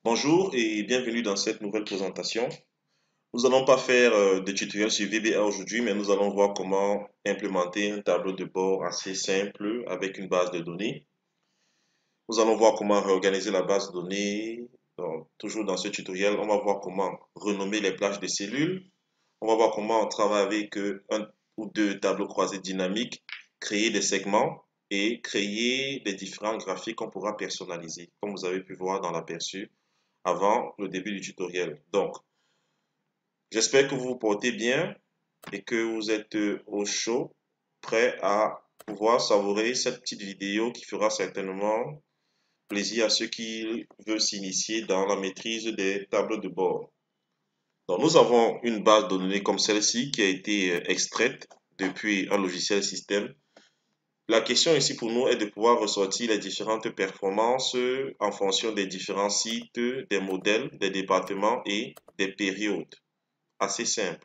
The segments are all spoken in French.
Bonjour et bienvenue dans cette nouvelle présentation. Nous n'allons pas faire de tutoriel sur VBA aujourd'hui, mais nous allons voir comment implémenter un tableau de bord assez simple avec une base de données. Nous allons voir comment réorganiser la base de données. Donc, toujours dans ce tutoriel, on va voir comment renommer les plages de cellules. On va voir comment on travaille avec un ou deux tableaux croisés dynamiques, créer des segments et créer des différents graphiques qu'on pourra personnaliser, comme vous avez pu voir dans l'aperçu avant le début du tutoriel. Donc, j'espère que vous vous portez bien et que vous êtes au chaud, prêt à pouvoir savourer cette petite vidéo qui fera certainement plaisir à ceux qui veulent s'initier dans la maîtrise des tableaux de bord. Donc, nous avons une base de données comme celle-ci qui a été extraite depuis un logiciel système. La question ici pour nous est de pouvoir ressortir les différentes performances en fonction des différents sites, des modèles, des départements et des périodes. Assez simple.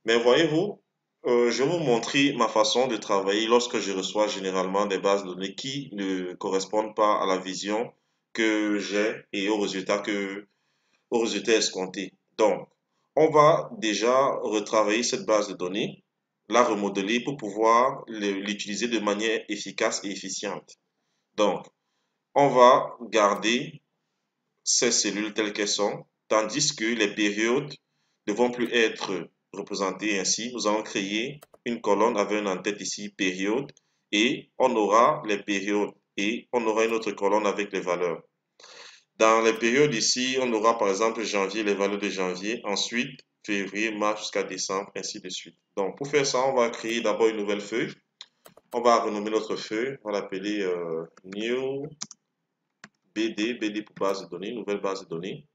Mais voyez-vous, je vais vous montrer ma façon de travailler lorsque je reçois généralement des bases de données qui ne correspondent pas à la vision que j'ai et au résultat escompté. Donc, on va déjà retravailler cette base de données, la remodeler pour pouvoir l'utiliser de manière efficace et efficiente. Donc, on va garder ces cellules telles qu'elles sont, tandis que les périodes ne vont plus être représentées ainsi. Nous allons créer une colonne avec un en-tête ici, période, et on aura les périodes et on aura une autre colonne avec les valeurs. Dans les périodes ici, on aura par exemple janvier, les valeurs de janvier, ensuite février, mars jusqu'à décembre, ainsi de suite. Donc pour faire ça, on va créer d'abord une nouvelle feuille. On va renommer notre feuille, on va l'appeler New BD pour base de données, nouvelle base de données.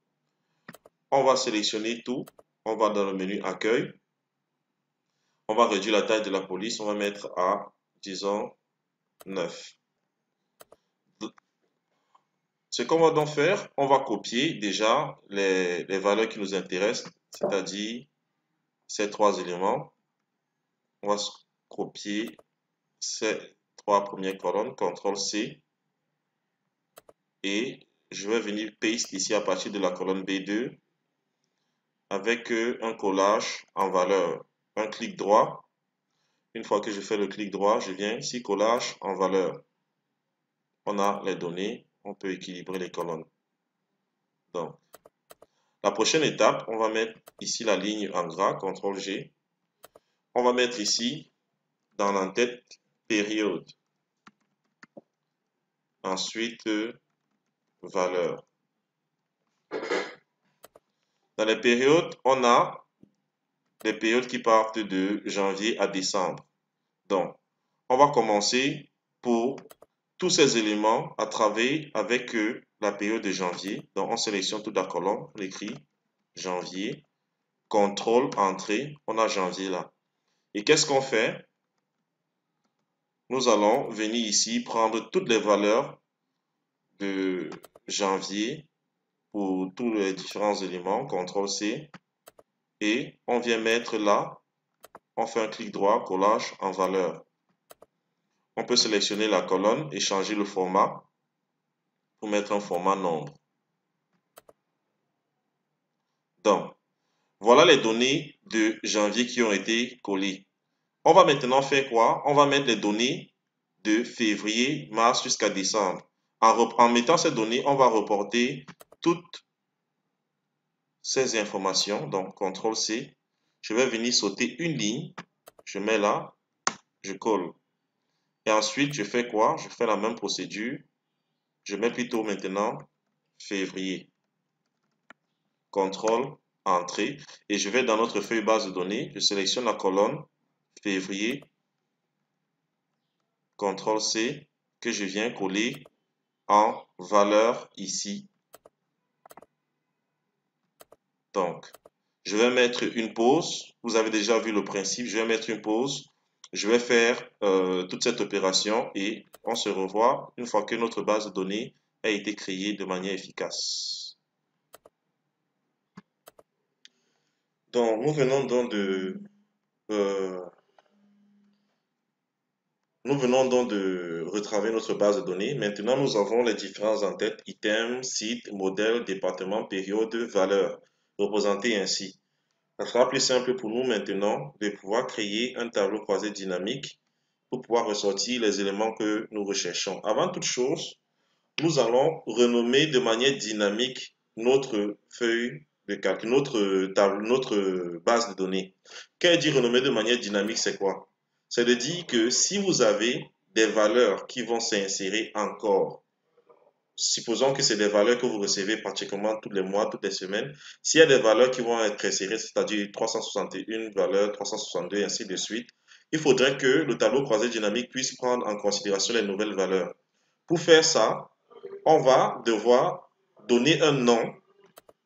On va sélectionner tout. On va dans le menu accueil. On va réduire la taille de la police. On va mettre à, disons, 9. Ce qu'on va donc faire, on va copier déjà les valeurs qui nous intéressent, c'est-à-dire ces trois éléments. On va copier ces trois premières colonnes, CTRL C, et je vais venir paste ici à partir de la colonne B2 avec un collage en valeur. Un clic droit. Une fois que je fais le clic droit, je viens ici, collage en valeur. On a les données, on peut équilibrer les colonnes. Donc, la prochaine étape, on va mettre ici la ligne en gras, CTRL G. On va mettre ici, dans l'entête, période. Ensuite, valeur. Dans les périodes, on a les périodes qui partent de janvier à décembre. Donc, on va commencer pour tous ces éléments à travailler avec la période de janvier. Donc, on sélectionne toute la colonne, on écrit janvier, contrôle, entrée, on a janvier là. Et qu'est-ce qu'on fait? Nous allons venir ici prendre toutes les valeurs de janvier pour tous les différents éléments, contrôle C, et on vient mettre là, on fait un clic droit, collage en valeur. On peut sélectionner la colonne et changer le format pour mettre un format nombre. Donc, voilà les données de janvier qui ont été collées. On va maintenant faire quoi? On va mettre les données de février, mars jusqu'à décembre. En mettant ces données, on va reporter toutes ces informations. Donc, CTRL C. Je vais venir sauter une ligne. Je mets là. Je colle. Et ensuite, je fais quoi? Je fais la même procédure. Je mets plutôt maintenant février. CTRL, entrée. Et je vais dans notre feuille base de données. Je sélectionne la colonne février. CTRL C. Que je viens coller en valeur ici. Donc, je vais mettre une pause. Vous avez déjà vu le principe. Je vais mettre une pause. Je vais faire toute cette opération et on se revoit une fois que notre base de données a été créée de manière efficace. Donc, nous venons donc de retravailler notre base de données. Maintenant, nous avons les différents en-têtes, items, site, modèle, département, période, valeur, représentés ainsi. Ça sera plus simple pour nous maintenant de pouvoir créer un tableau croisé dynamique pour pouvoir ressortir les éléments que nous recherchons. Avant toute chose, nous allons renommer de manière dynamique notre feuille de calcul, notre base de données. Quand je dis renommer de manière dynamique, c'est quoi? C'est de dire que si vous avez des valeurs qui vont s'insérer encore, supposons que c'est des valeurs que vous recevez pratiquement tous les mois, toutes les semaines, s'il y a des valeurs qui vont être insérées, c'est-à-dire 361 valeurs, 362, ainsi de suite, il faudrait que le tableau croisé dynamique puisse prendre en considération les nouvelles valeurs. Pour faire ça, on va devoir donner un nom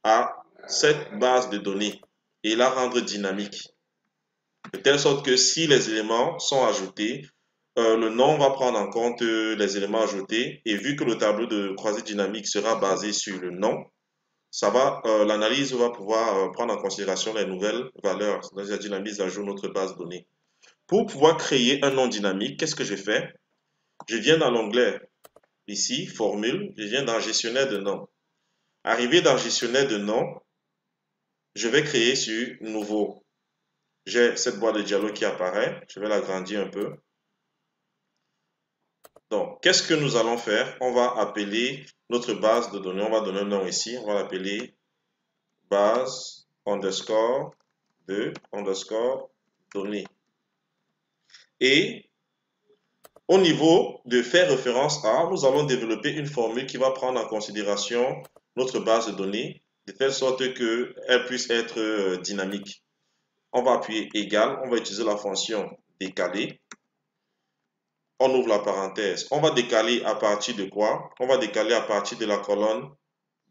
à cette base de données et la rendre dynamique. De telle sorte que si les éléments sont ajoutés, le nom va prendre en compte les éléments ajoutés et vu que le tableau de croisée dynamique sera basé sur le nom, l'analyse va pouvoir prendre en considération les nouvelles valeurs, c'est-à-dire la mise à jour de notre base de données. Pour pouvoir créer un nom dynamique, qu'est-ce que je fais? Je viens dans l'onglet ici, formule, je viens dans gestionnaire de nom. Arrivé dans gestionnaire de nom, je vais créer sur nouveau. J'ai cette boîte de dialogue qui apparaît, je vais l'agrandir un peu. Donc, qu'est-ce que nous allons faire? On va appeler notre base de données, on va donner un nom ici, on va l'appeler base underscore de underscore données. Et au niveau de faire référence à, nous allons développer une formule qui va prendre en considération notre base de données de telle sorte qu'elle puisse être dynamique. On va appuyer égal, on va utiliser la fonction décaler. On ouvre la parenthèse. On va décaler à partir de quoi? On va décaler à partir de la colonne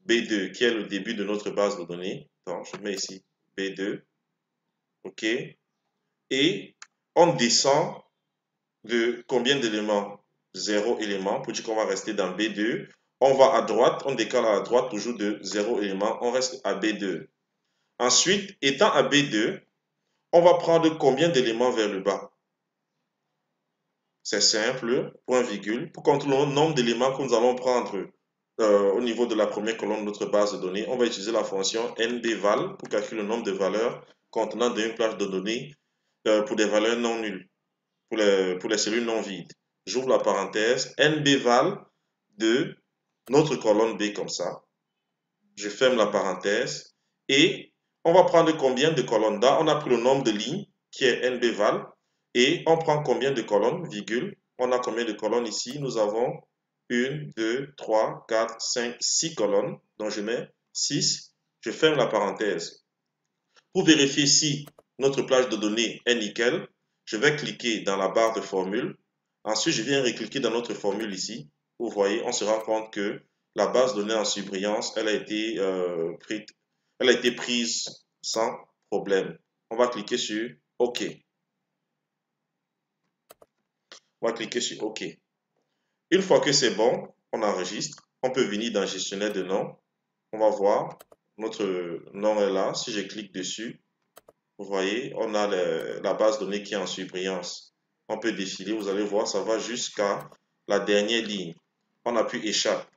B2 qui est le début de notre base de données. Donc, je mets ici B2. OK. Et on descend de combien d'éléments? 0 élément pour dire qu'on va rester dans B2. On va à droite, on décale à droite toujours de 0 élément, on reste à B2. Ensuite, étant à B2, on va prendre combien d'éléments vers le bas? C'est simple, point virgule. Pour contrôler le nombre d'éléments que nous allons prendre au niveau de la première colonne de notre base de données, on va utiliser la fonction nbval pour calculer le nombre de valeurs contenant d'une plage de données pour des valeurs non nulles, pour les cellules non vides. J'ouvre la parenthèse, nbval de notre colonne B comme ça. Je ferme la parenthèse et on va prendre combien de colonnes là? On a pris le nombre de lignes qui est nbval et on prend combien de colonnes, virgule. On a combien de colonnes ici? Nous avons 1, 2, 3, 4, 5, 6 colonnes. Donc je mets 6. Je ferme la parenthèse. Pour vérifier si notre plage de données est nickel, je vais cliquer dans la barre de formule. Ensuite, je viens recliquer dans notre formule ici. Vous voyez, on se rend compte que la base de données en surbrillance, elle a été prise sans problème. On va cliquer sur OK. On va cliquer sur OK. Une fois que c'est bon, on enregistre. On peut venir dans gestionnaire de nom. On va voir, notre nom est là. Si je clique dessus, vous voyez, on a la base de données qui est en surbrillance. On peut défiler, vous allez voir, ça va jusqu'à la dernière ligne. On appuie échappe.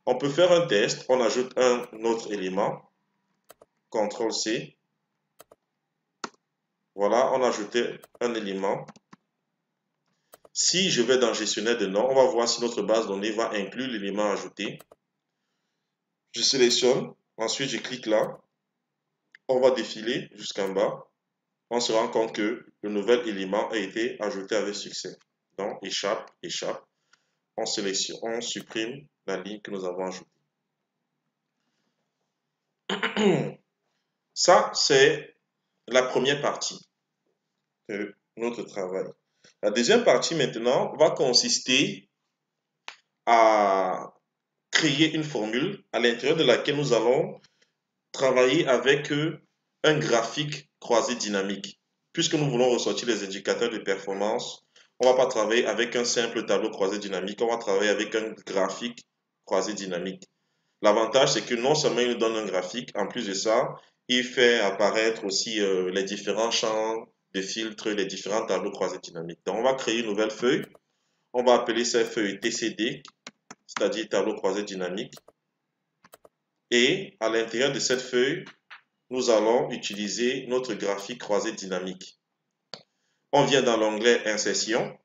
On peut faire un test, on ajoute un autre élément. CTRL-C. Voilà, on a ajouté un élément. Si je vais dans gestionnaire de nom, on va voir si notre base de données va inclure l'élément ajouté. Je sélectionne, ensuite je clique là. On va défiler jusqu'en bas. On se rend compte que le nouvel élément a été ajouté avec succès. Donc, échappe, échappe. On sélectionne, on supprime la ligne que nous avons ajoutée. Ça, c'est la première partie de notre travail. La deuxième partie maintenant va consister à créer une formule à l'intérieur de laquelle nous allons travailler avec un graphique croisé dynamique. Puisque nous voulons ressortir les indicateurs de performance, on ne va pas travailler avec un simple tableau croisé dynamique, on va travailler avec un graphique croisé dynamique. L'avantage, c'est que non seulement il nous donne un graphique, en plus de ça, il fait apparaître aussi les différents champs de filtres, les différents tableaux croisés dynamiques. Donc, on va créer une nouvelle feuille. On va appeler cette feuille TCD, c'est-à-dire tableau croisé dynamique. Et à l'intérieur de cette feuille, nous allons utiliser notre graphique croisé dynamique. On vient dans l'onglet Insertion.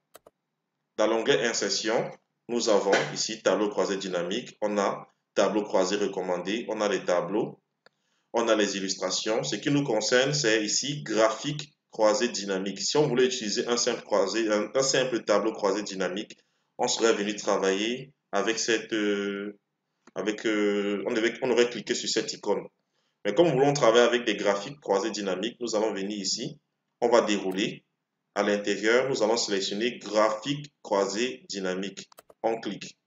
Dans l'onglet Insertion, nous avons ici tableau croisé dynamique. On a tableau croisé recommandé. On a les tableaux. On a les illustrations. Ce qui nous concerne, c'est ici graphique croisé dynamique. Si on voulait utiliser un simple tableau croisé dynamique, on serait venu travailler avec on aurait cliqué sur cette icône. Mais comme nous voulons travailler avec des graphiques croisés dynamiques, nous allons venir ici. On va dérouler. À l'intérieur, nous allons sélectionner graphique croisé dynamique. On clique.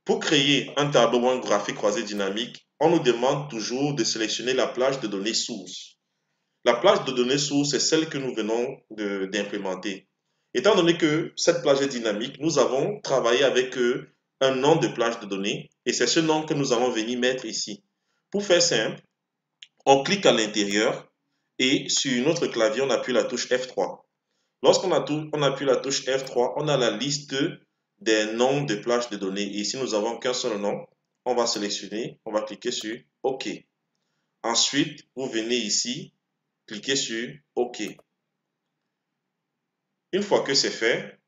Pour créer un tableau ou un graphique croisé dynamique, on nous demande toujours de sélectionner la plage de données source. La plage de données source, c'est celle que nous venons d'implémenter. Étant donné que cette plage est dynamique, nous avons travaillé avec un nom de plage de données et c'est ce nom que nous allons venir mettre ici. Pour faire simple, on clique à l'intérieur et sur notre clavier, on appuie la touche F3. Lorsqu'on appuie la touche F3, on a la liste des noms de plages de données. Et ici, nous n'avons qu'un seul nom. On va sélectionner, on va cliquer sur OK. Ensuite, vous venez ici, cliquez sur OK. Une fois que c'est fait,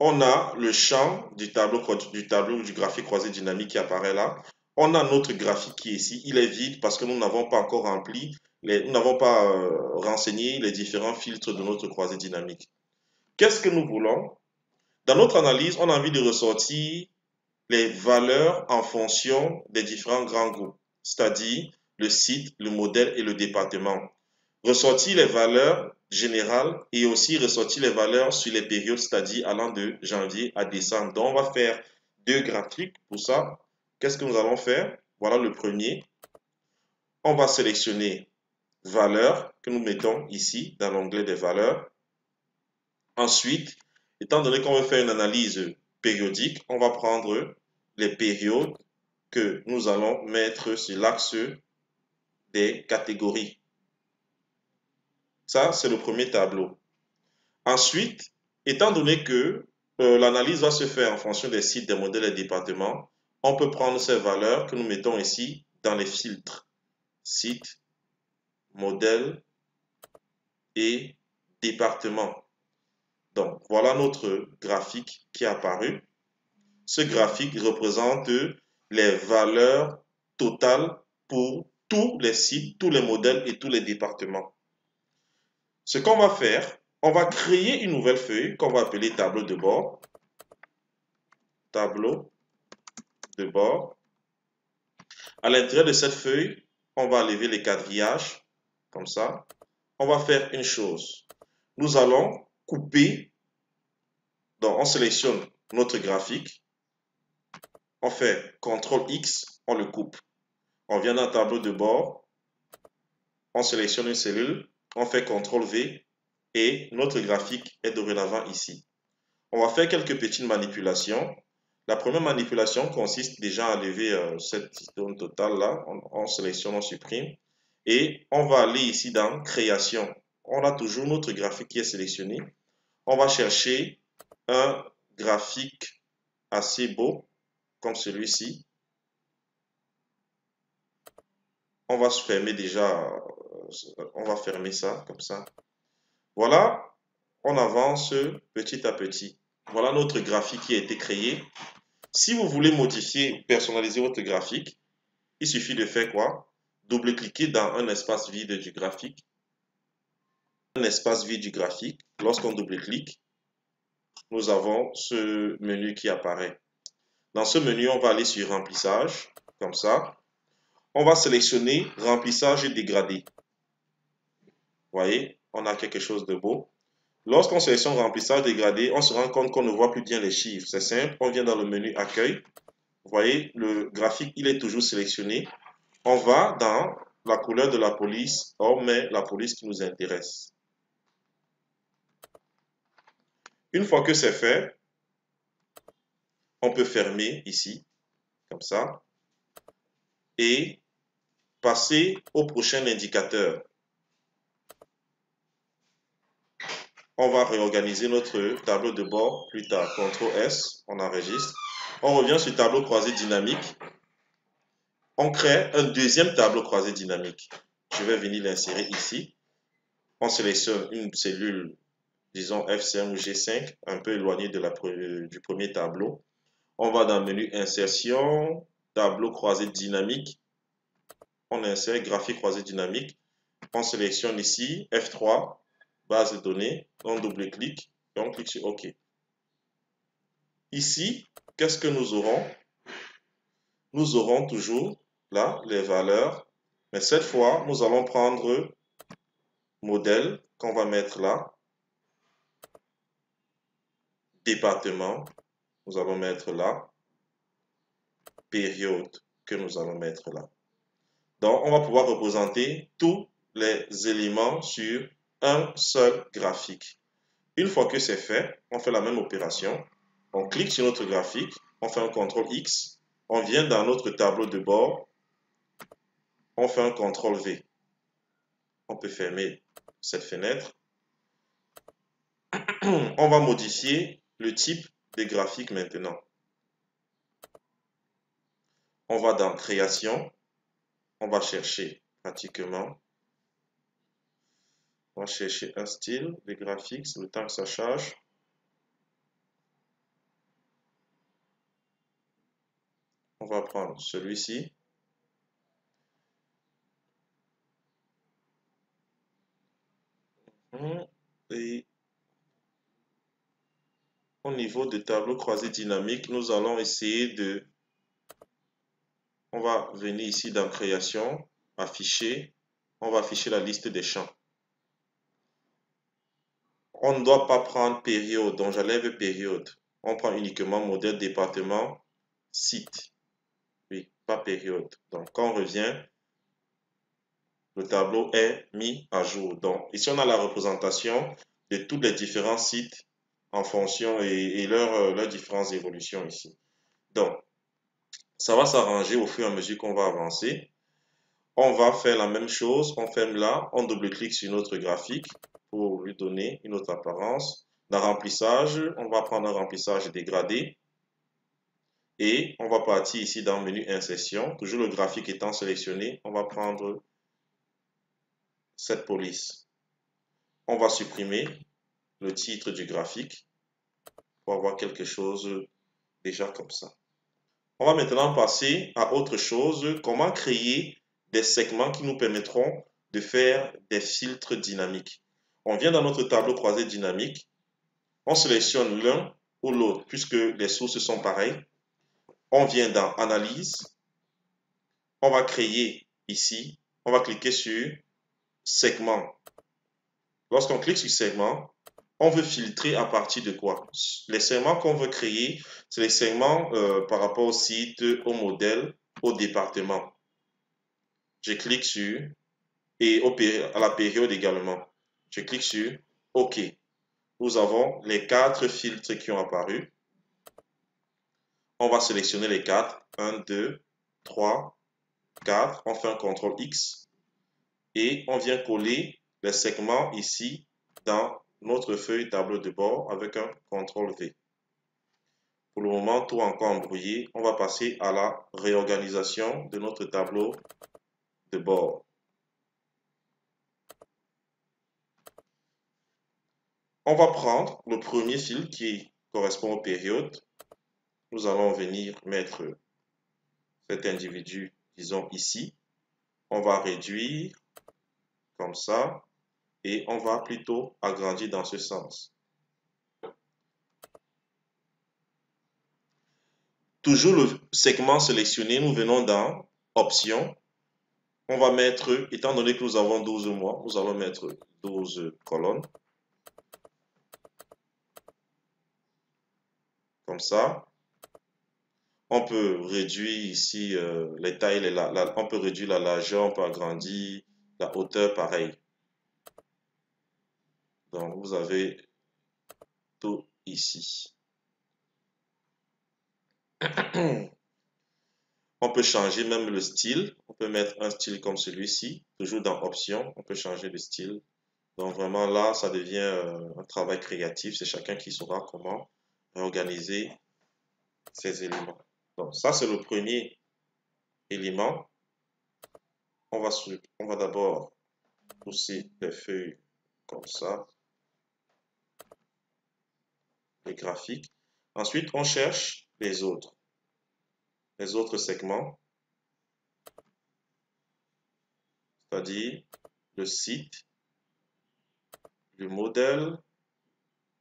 on a le champ du tableau du graphique croisé dynamique qui apparaît là. On a notre graphique qui est ici. Il est vide parce que nous n'avons pas encore rempli, nous n'avons pas renseigné les différents filtres de notre croisé dynamique. Qu'est-ce que nous voulons? Dans notre analyse, on a envie de ressortir les valeurs en fonction des différents grands groupes, c'est-à-dire le site, le modèle et le département. Ressortir les valeurs générales et aussi ressortir les valeurs sur les périodes, c'est-à-dire allant de janvier à décembre. Donc, on va faire deux graphiques pour ça. Qu'est-ce que nous allons faire? Voilà le premier. On va sélectionner valeurs que nous mettons ici dans l'onglet des valeurs. Ensuite, étant donné qu'on veut faire une analyse périodique, on va prendre les périodes que nous allons mettre sur l'axe des catégories. Ça, c'est le premier tableau. Ensuite, étant donné que l'analyse va se faire en fonction des sites, des modèles et des départements, on peut prendre ces valeurs que nous mettons ici dans les filtres. Site, modèle et département. Donc, voilà notre graphique qui est apparu. Ce graphique représente les valeurs totales pour tous les sites, tous les modèles et tous les départements. Ce qu'on va faire, on va créer une nouvelle feuille qu'on va appeler tableau de bord. Tableau de bord. À l'intérieur de cette feuille, on va lever les quadrillages, comme ça. On va faire une chose. Nous allons couper, donc on sélectionne notre graphique. On fait CTRL X, on le coupe. On vient dans le tableau de bord, on sélectionne une cellule, on fait CTRL V et notre graphique est dorénavant ici. On va faire quelques petites manipulations. La première manipulation consiste déjà à lever cette zone totale là. On sélectionne, on supprime et on va aller ici dans création. On a toujours notre graphique qui est sélectionné. On va chercher un graphique assez beau comme celui-ci. On va se fermer déjà, on va fermer ça comme ça. Voilà, on avance petit à petit. Voilà notre graphique qui a été créé. Si vous voulez modifier, personnaliser votre graphique, il suffit de faire quoi? Double-cliquer dans un espace vide du graphique. Un espace vide du graphique. Lorsqu'on double-clique, nous avons ce menu qui apparaît. Dans ce menu, on va aller sur remplissage, comme ça. On va sélectionner remplissage et dégradé. Vous voyez, on a quelque chose de beau. Lorsqu'on sélectionne remplissage dégradé, on se rend compte qu'on ne voit plus bien les chiffres. C'est simple, on vient dans le menu accueil. Vous voyez, le graphique, il est toujours sélectionné. On va dans la couleur de la police, on met la police qui nous intéresse. Une fois que c'est fait, on peut fermer ici, comme ça, et passer au prochain indicateur. On va réorganiser notre tableau de bord plus tard. CTRL S, on enregistre. On revient sur tableau croisé dynamique. On crée un deuxième tableau croisé dynamique. Je vais venir l'insérer ici. On sélectionne une cellule, disons F5 ou G5, un peu éloignée du premier tableau. On va dans le menu insertion, tableau croisé dynamique. On insère graphique croisé dynamique. On sélectionne ici F3, base de données. On double-clique et on clique sur OK. Ici, qu'est-ce que nous aurons? Nous aurons toujours là les valeurs, mais cette fois, nous allons prendre modèle qu'on va mettre là, département, nous allons mettre là, période que nous allons mettre là. Donc, on va pouvoir représenter tous les éléments sur un seul graphique. Une fois que c'est fait, on fait la même opération. On clique sur notre graphique, on fait un CTRL X, on vient dans notre tableau de bord, on fait un CTRL V. On peut fermer cette fenêtre. On va modifier le type de graphique maintenant. On va dans Création, on va chercher pratiquement, on va chercher un style de graphique, c'est le temps que ça charge. On va prendre celui-ci. Et au niveau de tableau croisé dynamique, nous allons essayer de... On va venir ici dans Création, Afficher. On va afficher la liste des champs. On ne doit pas prendre période, donc j'enlève période. On prend uniquement modèle, département, site. Oui, pas période. Donc quand on revient, le tableau est mis à jour. Donc ici on a la représentation de tous les différents sites en fonction et leurs différentes évolutions ici. Donc ça va s'arranger au fur et à mesure qu'on va avancer. On va faire la même chose, on ferme là, on double-clique sur notre graphique pour lui donner une autre apparence. Dans remplissage, on va prendre un remplissage dégradé et on va partir ici dans le menu insertion. Toujours le graphique étant sélectionné, on va prendre cette police. On va supprimer le titre du graphique pour avoir quelque chose déjà comme ça. On va maintenant passer à autre chose, comment créer des segments qui nous permettront de faire des filtres dynamiques. On vient dans notre tableau croisé dynamique, on sélectionne l'un ou l'autre puisque les sources sont pareilles. On vient dans Analyse, on va créer ici, on va cliquer sur Segment. Lorsqu'on clique sur Segment, on veut filtrer à partir de quoi? Les segments qu'on veut créer, c'est les segments par rapport au site, au modèle, au département. Je clique sur, et à la période également. Je clique sur OK. Nous avons les 4 filtres qui ont apparu. On va sélectionner les 4. 1, 2, 3, 4. On fait un CTRL X. Et on vient coller les segments ici dans notre feuille tableau de bord avec un CTRL V. Pour le moment, tout encore embrouillé. On va passer à la réorganisation de notre tableau de bord. On va prendre le premier fil qui correspond aux périodes. Nous allons venir mettre cet individu, disons ici. On va réduire comme ça et on va plutôt agrandir dans ce sens. Toujours le segment sélectionné, nous venons dans Options. On va mettre, étant donné que nous avons 12 mois, nous allons mettre 12 colonnes. Comme ça. On peut réduire ici les tailles, on peut réduire la largeur, on peut agrandir la hauteur, pareil. Donc, vous avez tout ici. On peut changer même le style. On peut mettre un style comme celui-ci. Toujours dans Options, on peut changer le style Donc vraiment là, ça devient un travail créatif. C'est chacun qui saura comment organiser ces éléments. Donc ça, c'est le premier élément. On va d'abord pousser les feuilles comme ça, les graphiques. Ensuite, on cherche les autres segments, c'est-à-dire le site, le modèle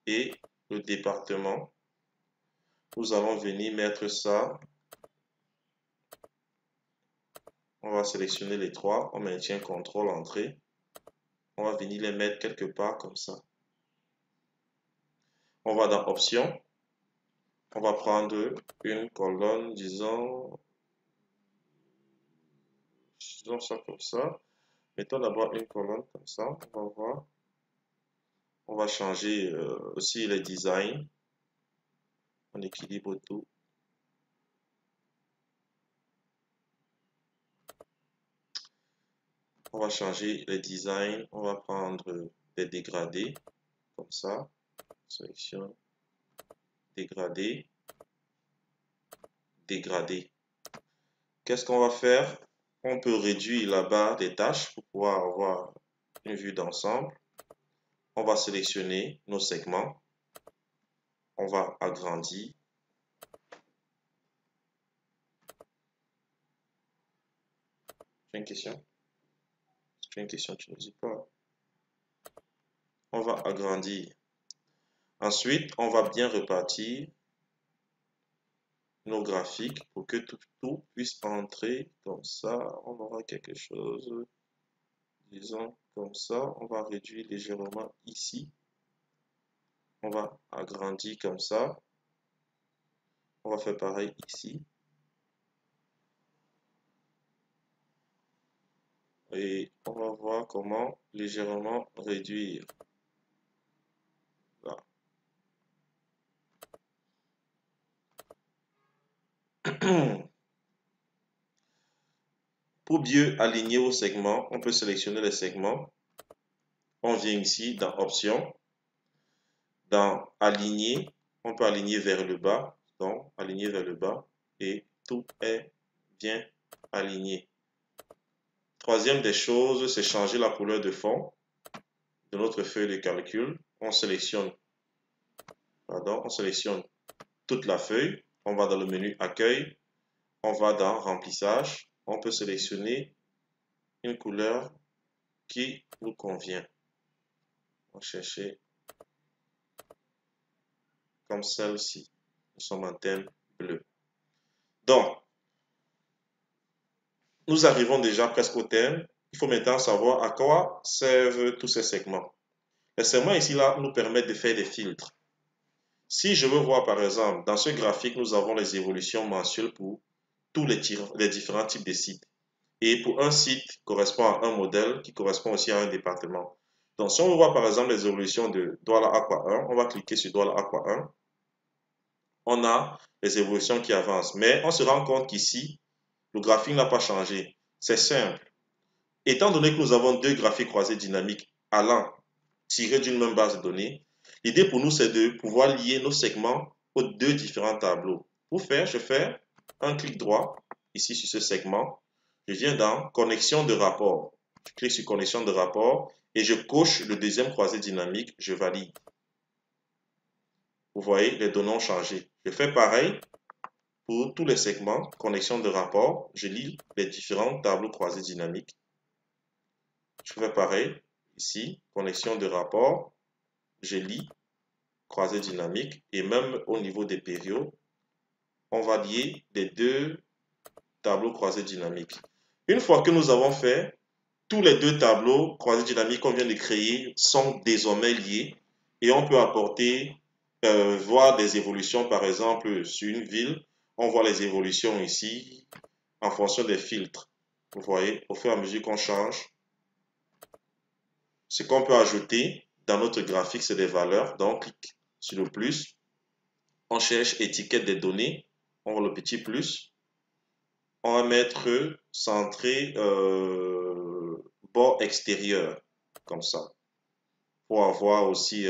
et le département. Nous allons venir mettre ça. On va sélectionner les trois. On maintient CTRL entrée. On va venir les mettre quelque part comme ça. On va dans Options. On va prendre une colonne, disons ça comme ça. Mettons d'abord une colonne comme ça. On va voir. On va changer aussi les designs. On équilibre tout. On va changer les designs. On va prendre des dégradés comme ça. Sélection, dégradé, dégradé. Qu'est-ce qu'on va faire? On peut réduire la barre des tâches pour pouvoir avoir une vue d'ensemble. On va sélectionner nos segments. On va agrandir. J'ai une question? Si tu as une question, tu ne dis pas. On va agrandir. Ensuite, on va bien repartir nos graphiques pour que tout puisse entrer comme ça. On aura quelque chose, disons comme ça. On va réduire légèrement ici. On va agrandir comme ça. On va faire pareil ici. Et on va voir comment légèrement réduire. Là. Pour mieux aligner au segment, on peut sélectionner les segments. On vient ici dans Options. Dans Aligner, on peut aligner vers le bas. Donc, aligner vers le bas. Et tout est bien aligné. Troisième des choses, c'est changer la couleur de fond de notre feuille de calcul. On sélectionne toute la feuille. On va dans le menu Accueil. On va dans Remplissage. On peut sélectionner une couleur qui nous convient. On va chercher comme celle-ci. Nous sommes en thème bleu. Donc, nous arrivons déjà presque au thème. Il faut maintenant savoir à quoi servent tous ces segments. Les segments ici là nous permettent de faire des filtres. Si je veux voir par exemple, dans ce graphique, nous avons les évolutions mensuelles pour tous les différents types de sites. Et pour un site correspond à un modèle qui correspond aussi à un département. Donc si on veut voir par exemple les évolutions de Douala Aqua 1, on va cliquer sur Douala Aqua 1. On a les évolutions qui avancent. Mais on se rend compte qu'ici, le graphique n'a pas changé. C'est simple. Étant donné que nous avons deux graphiques croisés dynamiques allant tirés d'une même base de données, l'idée pour nous, c'est de pouvoir lier nos segments aux deux différents tableaux. Pour faire, je fais un clic droit ici sur ce segment. Je viens dans Connexion de rapport. Je clique sur Connexion de rapport et je coche le deuxième croisé dynamique. Je valide. Vous voyez, les données ont changé. Je fais pareil pour tous les segments. Connexion de rapport. Je lis les différents tableaux croisés dynamiques. Je fais pareil ici. Connexion de rapport. Je lis croisé dynamique et même au niveau des périodes, on va lier les deux tableaux croisés dynamiques. Une fois que nous avons fait, tous les deux tableaux croisés dynamiques qu'on vient de créer sont désormais liés et on peut apporter, voir des évolutions par exemple sur une ville. On voit les évolutions ici en fonction des filtres. Vous voyez, au fur et à mesure qu'on change, ce qu'on peut ajouter dans notre graphique, c'est des valeurs. Donc, clique sur le plus. On cherche étiquette des données. On voit le petit plus. On va mettre centré bord extérieur. Comme ça. pour avoir aussi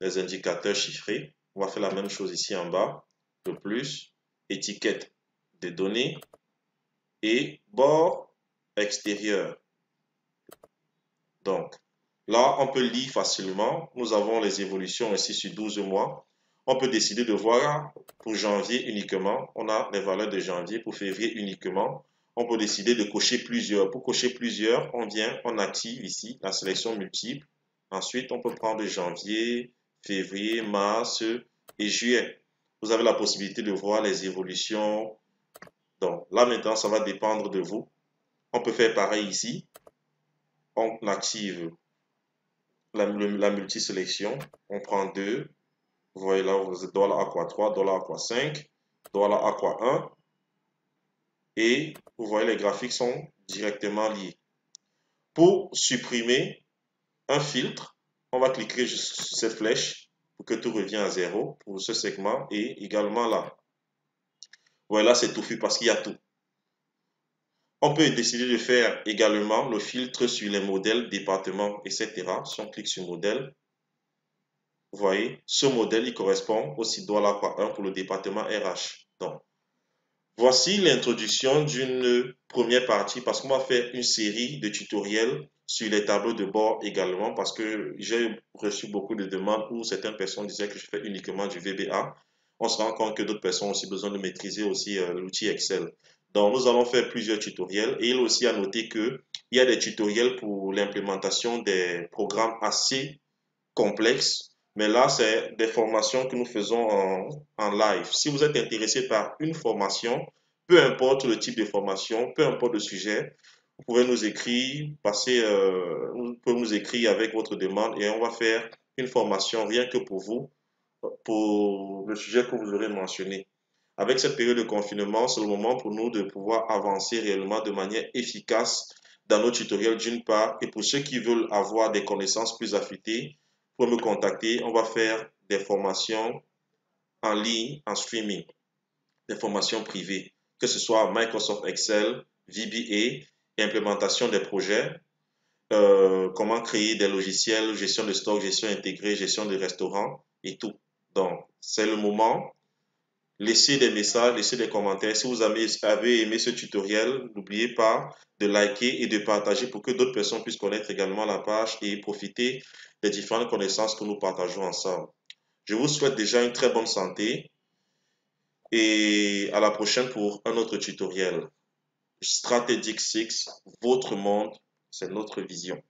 les indicateurs chiffrés. On va faire la même chose ici en bas. Le plus, étiquette des données et bord extérieur. Donc, là, on peut lire facilement. Nous avons les évolutions ici sur 12 mois. On peut décider de voir pour janvier uniquement. On a les valeurs de janvier, pour février uniquement. On peut décider de cocher plusieurs. Pour cocher plusieurs, on vient, on active ici la sélection multiple. Ensuite, on peut prendre janvier, février, mars et juillet. Vous avez la possibilité de voir les évolutions. Donc là maintenant, ça va dépendre de vous. On peut faire pareil ici. On active la multisélection. On prend 2. Vous voyez là, vous êtes dollar aqua 3, dollar aqua 5, dollar aqua 1. Et vous voyez, les graphiques sont directement liés. Pour supprimer un filtre, on va cliquer sur cette flèche pour que tout revienne à 0 pour ce segment et également là. Voilà, c'est touffu parce qu'il y a tout. On peut décider de faire également le filtre sur les modèles, départements, etc. Si on clique sur modèle, vous voyez, ce modèle, il correspond au site dollar aqua 1 pour le département RH. Donc, voici l'introduction d'une première partie parce qu'on va faire une série de tutoriels sur les tableaux de bord également parce que j'ai reçu beaucoup de demandes où certaines personnes disaient que je fais uniquement du VBA. On se rend compte que d'autres personnes ont aussi besoin de maîtriser aussi l'outil Excel. Donc nous allons faire plusieurs tutoriels et il aussi à noter que il y a des tutoriels pour l'implémentation des programmes assez complexes. Mais là, c'est des formations que nous faisons en live. Si vous êtes intéressé par une formation, peu importe le type de formation, peu importe le sujet, vous pouvez nous écrire, vous pouvez nous écrire avec votre demande et on va faire une formation rien que pour vous, pour le sujet que vous aurez mentionné. Avec cette période de confinement, c'est le moment pour nous de pouvoir avancer réellement de manière efficace dans nos tutoriels d'une part, et pour ceux qui veulent avoir des connaissances plus affûtées, pour me contacter, on va faire des formations en ligne, en streaming, des formations privées, que ce soit Microsoft Excel, VBA, implémentation des projets, comment créer des logiciels, gestion de stock, gestion intégrée, gestion de restaurants et tout. Donc, c'est le moment. Laissez des messages, laissez des commentaires. Si vous avez aimé ce tutoriel, n'oubliez pas de liker et de partager pour que d'autres personnes puissent connaître également la page et profiter des différentes connaissances que nous partageons ensemble. Je vous souhaite déjà une très bonne santé et à la prochaine pour un autre tutoriel. Strategic 6, votre monde, c'est notre vision.